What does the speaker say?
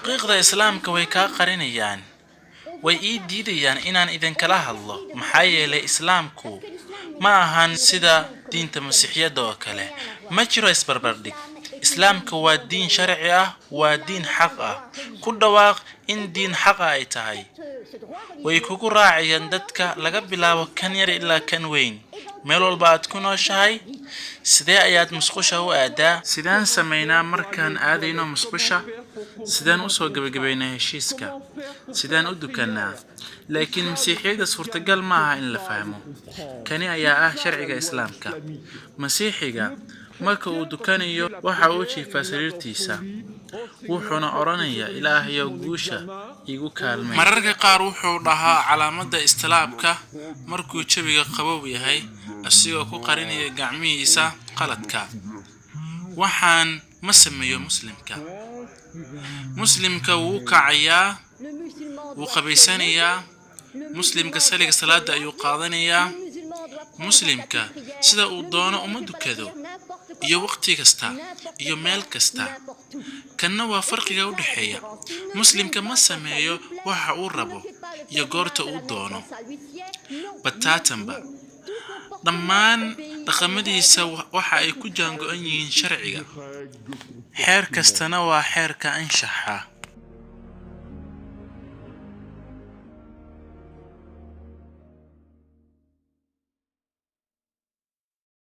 xaqiiqda islaamka way ka qarinayaan way ii diidayaan inaan idin kala hadlo maxaa yeelay islaamku ma ahan sida diinta masiixiyadda oo kale ma jiro isbarbardhig islaamka waa diin sharci ah waa diin xaq ah ku dhawaaq in diin xaq ay tahay way kugu raacayaan dadka laga bilaabo kan yar ilaa kan weyn meel walba aad ku nooshahay sidee ayaad musqusha u aadaa sidaan sameynaa markaan aadayno musqusha sidaan u soo gabagabaynaa heshiiska sidaan u dukanaa laakiin masiixiyada suurtagal ma aha in la fahmo kani ayaa ah sharciga islaamka masiixiga marka uu dukanayo waxa uu jiifaa sariirtiisa wuxuuna oranayaa ilaahayow guusha igu kaalmay mararka qaar wuxuu dhahaa calaamadda istilaabka markuu jawiga qabow yahay asigoo ku qarinaya gacmihiisa qaladka waxaan ma sameeyo muslimka wuu kacayaa wuu qabaysanayaa muslimka saliga salaada ayuu qaadanayaa muslimka sida uu doono uma dukado iyo waqti kasta iyo meel kasta kana waa farqiga u dhaxeeya muslimka ma sameeyo waxa uu rabo iyo goorta uu doono bataatanba dhammaan dhaqamadiisa waxa ay ku jaango'an yihiin sharciga xeer kastana waa xeerka anshaxa